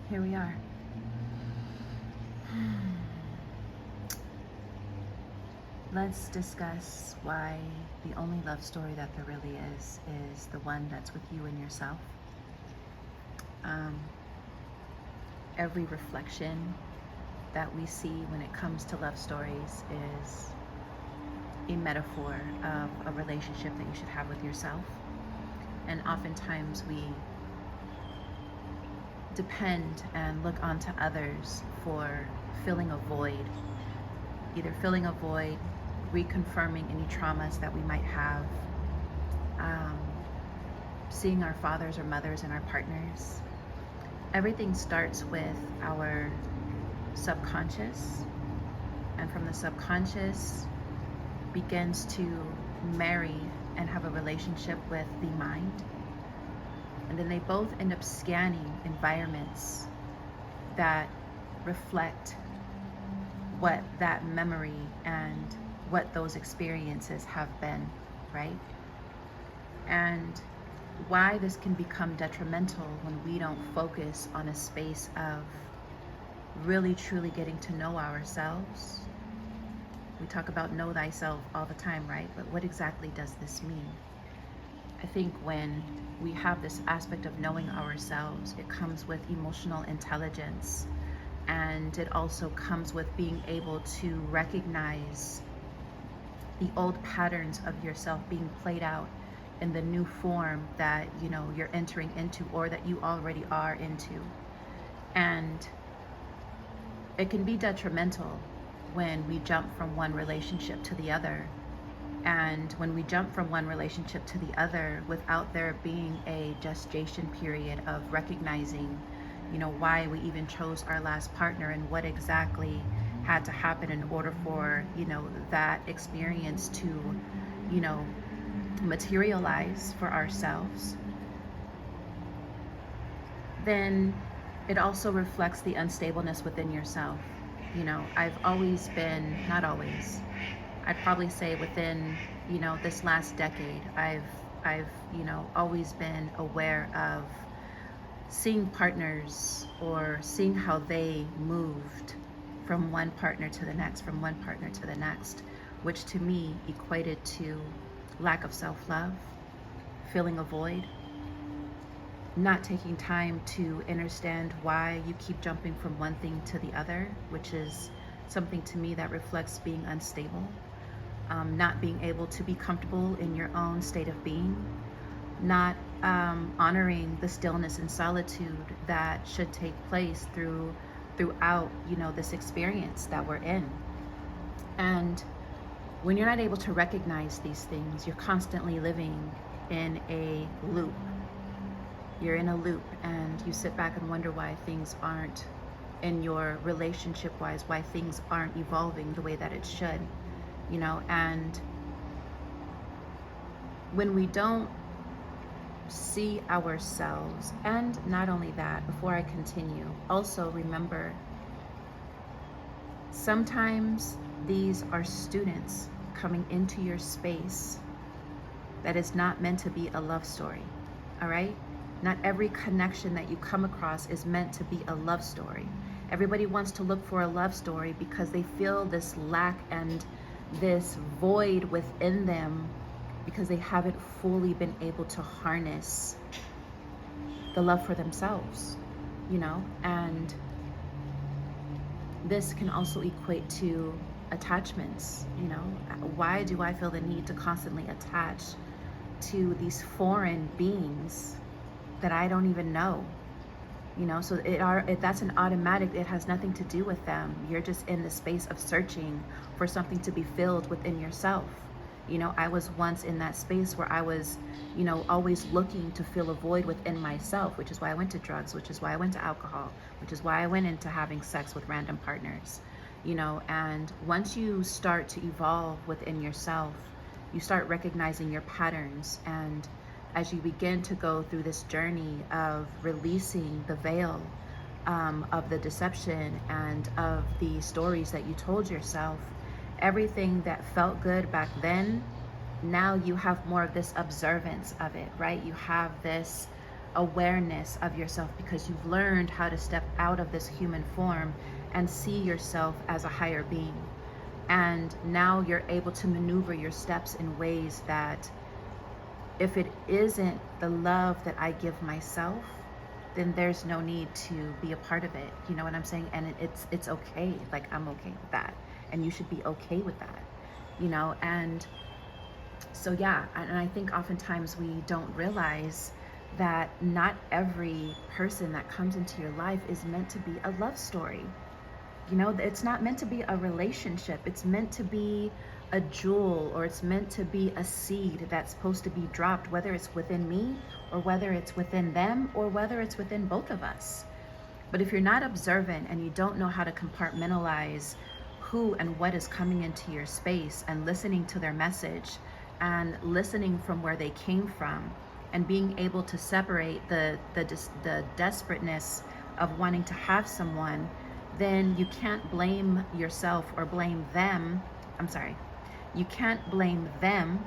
here we are. Let's discuss why the only love story that there really is the one that's with you and yourself. Every reflection that we see when it comes to love stories is a metaphor of a relationship that you should have with yourself. And oftentimes we depend and look onto others for filling a void, either filling a void, reconfirming any traumas that we might have, seeing our fathers or mothers and our partners. Everything starts with our subconscious, and from the subconscious begins to marry and have a relationship with the mind. And then they both end up scanning environments that reflect what that memory and what those experiences have been, right? And why this can become detrimental when we don't focus on a space of really truly getting to know ourselves. We talk about know thyself all the time, right? But what exactly does this mean? I think when we have this aspect of knowing ourselves, it comes with emotional intelligence, and it also comes with being able to recognize the old patterns of yourself being played out in the new form that you're entering into, or that you already are into. And it can be detrimental when we jump from one relationship to the other. And when we jump from one relationship to the other without there being a gestation period of recognizing, why we even chose our last partner and what exactly had to happen in order for, that experience to, materialize for ourselves, then it also reflects the unstableness within yourself. I've always been, not always, I'd probably say within, this last decade, I've always been aware of seeing partners or seeing how they moved from one partner to the next, from one partner to the next, which to me equated to lack of self-love, filling a void, not taking time to understand why you keep jumping from one thing to the other, which is something to me that reflects being unstable, not being able to be comfortable in your own state of being, not honoring the stillness and solitude that should take place throughout this experience that we're in. And when you're not able to recognize these things, you're constantly living in a loop. You're in a loop, and you sit back and wonder why things aren't, in your relationship wise, why things aren't evolving the way that it should, and when we don't see ourselves, and not only that, before I continue, also remember, sometimes these are students coming into your space that is not meant to be a love story, all right? Not every connection that you come across is meant to be a love story. Everybody wants to look for a love story because they feel this lack and this void within them because they haven't fully been able to harness the love for themselves, and this can also equate to attachments. Why do I feel the need to constantly attach to these foreign beings that I don't even know? So that's an automatic. It has nothing to do with them. You're just in the space of searching for something to be filled within yourself. I was once in that space where I was, always looking to fill a void within myself, which is why I went to drugs, which is why I went to alcohol, which is why I went into having sex with random partners, and once you start to evolve within yourself, you start recognizing your patterns. And as you begin to go through this journey of releasing the veil of the deception and of the stories that you told yourself, everything that felt good back then, now you have more of this observance of it, right? You have this awareness of yourself, because you've learned how to step out of this human form and see yourself as a higher being. And now you're able to maneuver your steps in ways that, if it isn't the love that I give myself, then there's no need to be a part of it. You know what I'm saying? And it's okay. Like, I'm okay with that. And you should be okay with that, you know? And so, yeah, and I think oftentimes we don't realize that not every person that comes into your life is meant to be a love story. You know, it's not meant to be a relationship. It's meant to be a jewel, or it's meant to be a seed that's supposed to be dropped, whether it's within me or whether it's within them or whether it's within both of us. But if you're not observant and you don't know how to compartmentalize who and what is coming into your space, and listening to their message and listening from where they came from, and being able to separate the desperateness of wanting to have someone, then you can't blame yourself or blame them. I'm sorry. You can't blame them.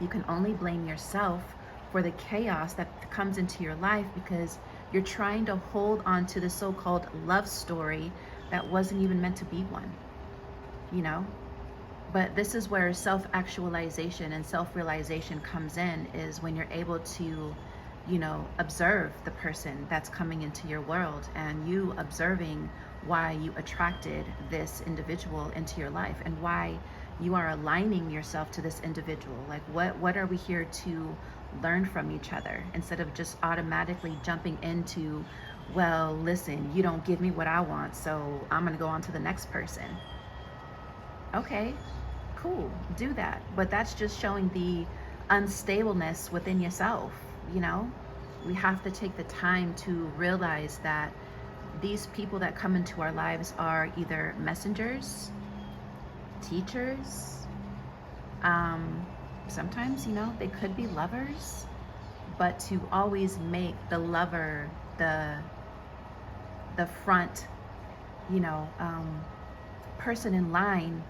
You can only blame yourself for the chaos that comes into your life, because you're trying to hold on to the so-called love story that wasn't even meant to be one, you know? But this is where self-actualization and self-realization comes in, is when you're able to, you know, observe the person that's coming into your world, and you observing why you attracted this individual into your life, and why you are aligning yourself to this individual. Like, what are we here to learn from each other, instead of just automatically jumping into, well, listen, you don't give me what I want, so I'm gonna go on to the next person. Okay, cool, do that. But that's just showing the unstableness within yourself, you know? We have to take the time to realize that these people that come into our lives are either messengers, teachers, sometimes, you know, they could be lovers, but to always make the lover the front, you know, person in line,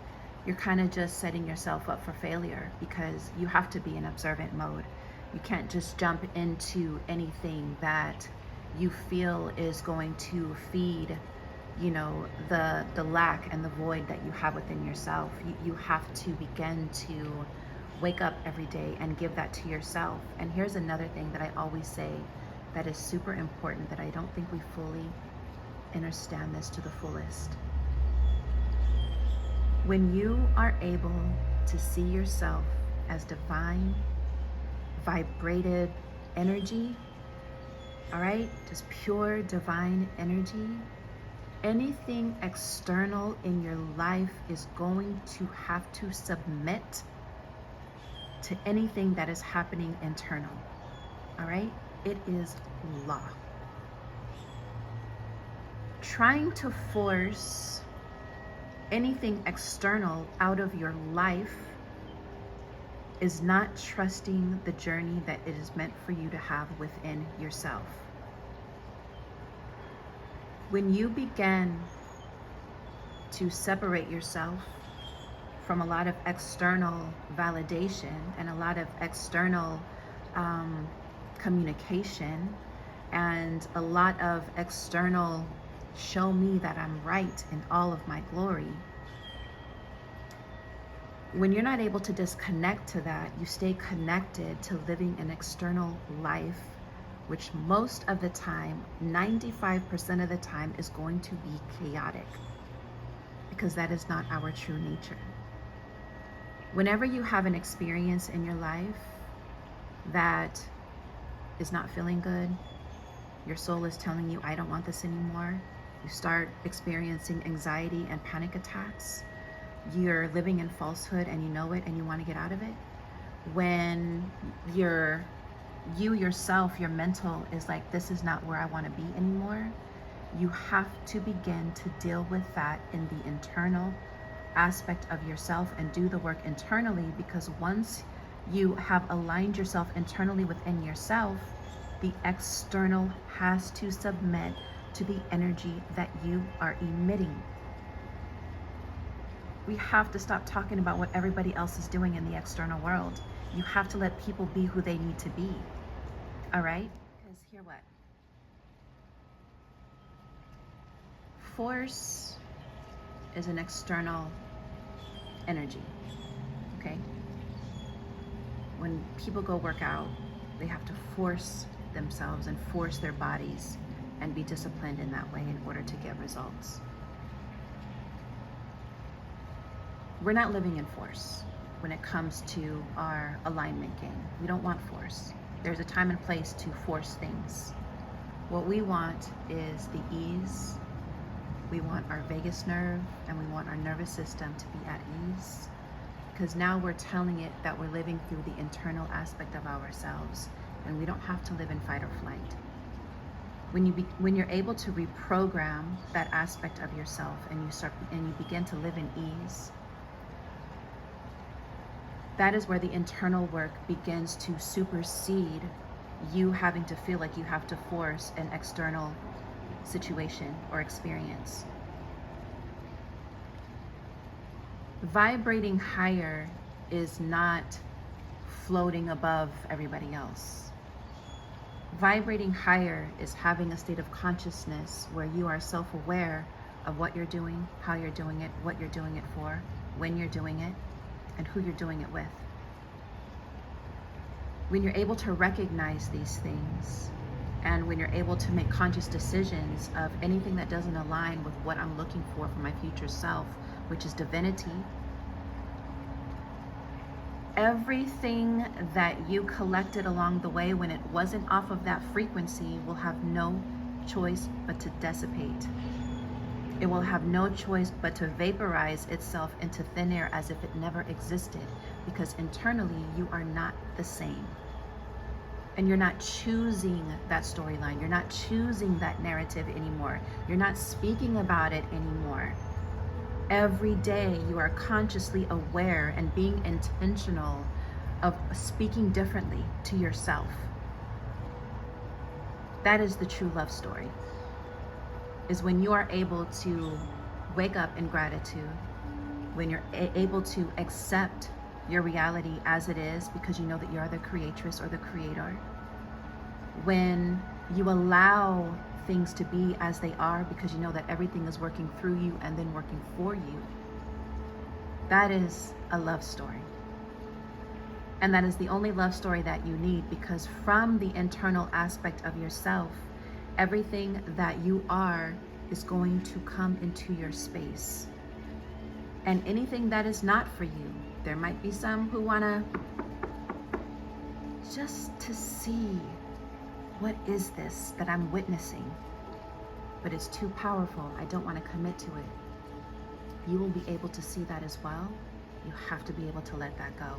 you're kind of just setting yourself up for failure, because you have to be in observant mode. You can't just jump into anything that you feel is going to feed, you know, the lack and the void that you have within yourself. You have to begin to wake up every day and give that to yourself. And here's another thing that I always say that is super important, that I don't think we fully understand this to the fullest. When you are able to see yourself as divine, vibrated energy, all right, just pure divine energy, anything external in your life is going to have to submit to anything that is happening internal, all right? It is law. Trying to force anything external out of your life is not trusting the journey that it is meant for you to have within yourself. When you begin to separate yourself from a lot of external validation and a lot of external communication and a lot of external show me that I'm right in all of my glory, when you're not able to disconnect to that, you stay connected to living an external life, which most of the time, 95% of the time, is going to be chaotic, because that is not our true nature. Whenever you have an experience in your life that is not feeling good, your soul is telling you, I don't want this anymore. You start experiencing anxiety and panic attacks. You're living in falsehood and you know it and you want to get out of it. When you yourself, your mental is like, this is not where I want to be anymore. You have to begin to deal with that in the internal aspect of yourself and do the work internally, because once you have aligned yourself internally within yourself, the external has to submit to the energy that you are emitting. We have to stop talking about what everybody else is doing in the external world. You have to let people be who they need to be. All right? Because here, Force is an external energy, okay? When people go work out, they have to force themselves and force their bodies and be disciplined in that way in order to get results. We're not living in force when it comes to our alignment game. We don't want force. There's a time and place to force things. What we want is the ease. We want our vagus nerve and we want our nervous system to be at ease, because now we're telling it that we're living through the internal aspect of ourselves, and we don't have to live in fight or flight. When you're able to reprogram that aspect of yourself and you begin to live in ease, that is where the internal work begins to supersede you having to feel like you have to force an external situation or experience. Vibrating higher is not floating above everybody else. Vibrating higher is having a state of consciousness where you are self-aware of what you're doing, how you're doing it, what you're doing it for, when you're doing it, and who you're doing it with. When you're able to recognize these things, and when you're able to make conscious decisions of anything that doesn't align with what I'm looking for my future self, which is divinity, everything that you collected along the way when it wasn't off of that frequency will have no choice but to dissipate. It will have no choice but to vaporize itself into thin air as if it never existed, because internally you are not the same. And you're not choosing that storyline. You're not choosing that narrative anymore. You're not speaking about it anymore. Every day you are consciously aware and being intentional of speaking differently to yourself. That is the true love story. Is when you are able to wake up in gratitude, when you're able to accept your reality as it is because you know that you are the creatress or the creator, when you allow things to be as they are because you know that everything is working through you and then working for you. That is a love story. And that is the only love story that you need, because from the internal aspect of yourself, everything that you are is going to come into your space. And anything that is not for you, there might be some who want to just to see, what is this that I'm witnessing? But it's too powerful. I don't want to commit to it. You will be able to see that as well. You have to be able to let that go.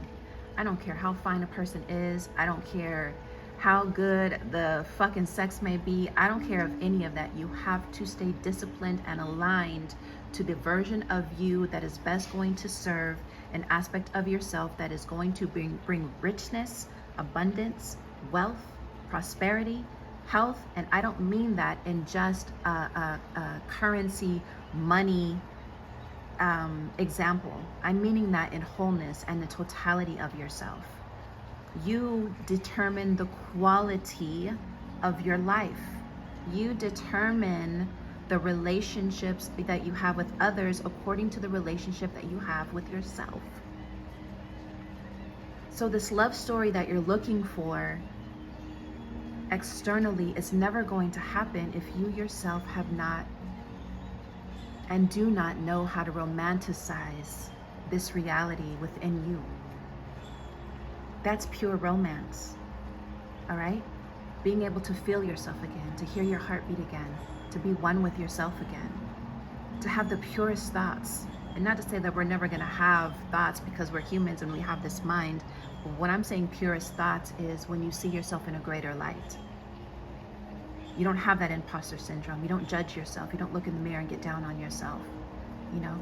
I don't care how fine a person is. I don't care how good the fucking sex may be. I don't care of any of that. You have to stay disciplined and aligned to the version of you that is best going to serve an aspect of yourself that is going to bring richness, abundance, wealth, prosperity, health. And I don't mean that in just a currency, money example. I'm meaning that in wholeness and the totality of yourself. You determine the quality of your life. You determine the relationships that you have with others according to the relationship that you have with yourself. So this love story that you're looking for externally is never going to happen if you yourself have not and do not know how to romanticize this reality within you. That's pure romance, all right? Being able to feel yourself again, to hear your heartbeat again, to be one with yourself again, to have the purest thoughts. And not to say that we're never gonna have thoughts because we're humans and we have this mind. But what I'm saying purest thoughts is when you see yourself in a greater light. You don't have that imposter syndrome. You don't judge yourself. You don't look in the mirror and get down on yourself. You know,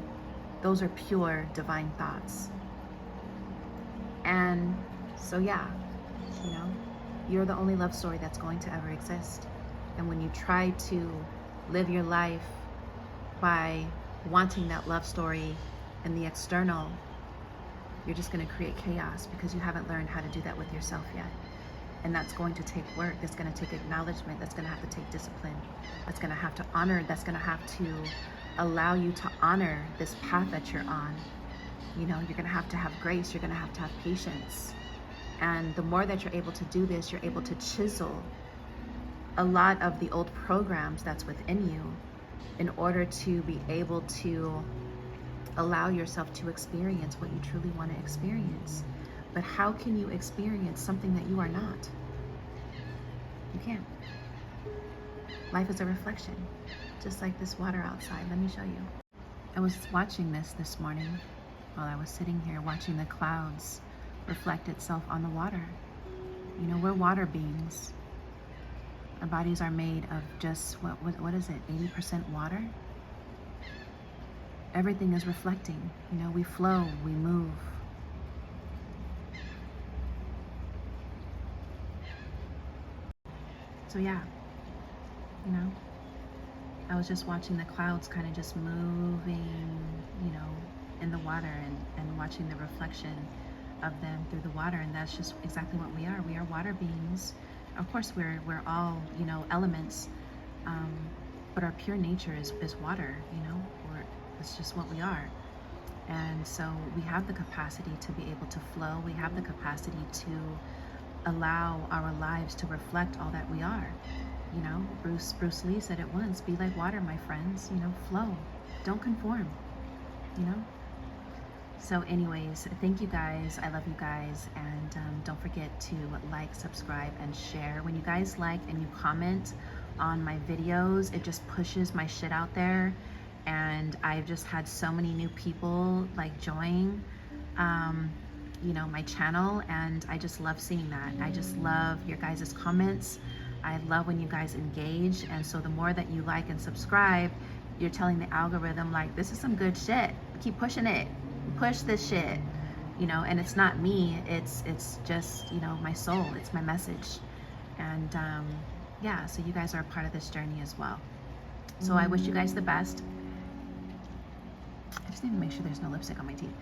those are pure divine thoughts. And so yeah, you know, you're the only love story that's going to ever exist. And when you try to live your life by wanting that love story in the external, you're just going to create chaos because you haven't learned how to do that with yourself yet. And that's going to take work. That's going to take acknowledgement. That's going to have to take discipline. That's going to have to honor. That's going to have to allow you to honor this path that you're on. You know, you're going to have grace. You're going to have patience. And the more that you're able to do this, you're able to chisel a lot of the old programs that's within you in order to be able to allow yourself to experience what you truly want to experience. But how can you experience something that you are not? You can't. Life is a reflection, just like this water outside. Let me show you. I was watching this morning while I was sitting here watching the clouds reflect itself on the water. You know, we're water beings. Our bodies are made of just, what is it, 80% water? Everything is reflecting. You know, we flow, we move. So yeah, you know, I was just watching the clouds kind of just moving, you know, in the water and watching the reflection of them through the water. And that's just exactly what we are. We are water beings. Of course, we're all, you know, elements, but our pure nature is water, you know, it's just what we are. And so we have the capacity to be able to flow. We have the capacity to allow our lives to reflect all that we are. You know, Bruce Lee said it once, be like water, my friends, you know, flow, don't conform, you know. So anyways, thank you guys. I love you guys. And don't forget to like, subscribe, and share. When you guys like and you comment on my videos, it just pushes my shit out there. And I've just had so many new people like join, you know, my channel. And I just love seeing that. I just love your guys' comments. I love when you guys engage. And so the more that you like and subscribe, you're telling the algorithm, like, this is some good shit. Keep pushing it. Push this shit, you know. And it's not me, it's just, you know, my soul. It's my message. And yeah, so you guys are a part of this journey as well. So I wish you guys the best. I just need to make sure there's no lipstick on my teeth.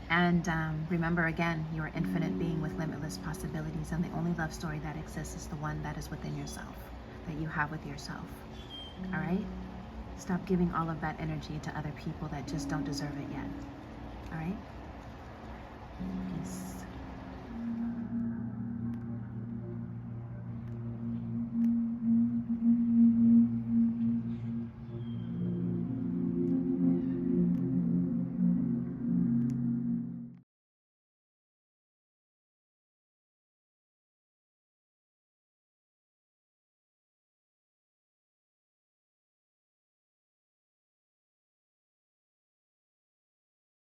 And remember, again, you are infinite being with limitless possibilities, and the only love story that exists is the one that is within yourself, that you have with yourself. All right? Stop giving all of that energy to other people that just don't deserve it yet. All right? Peace.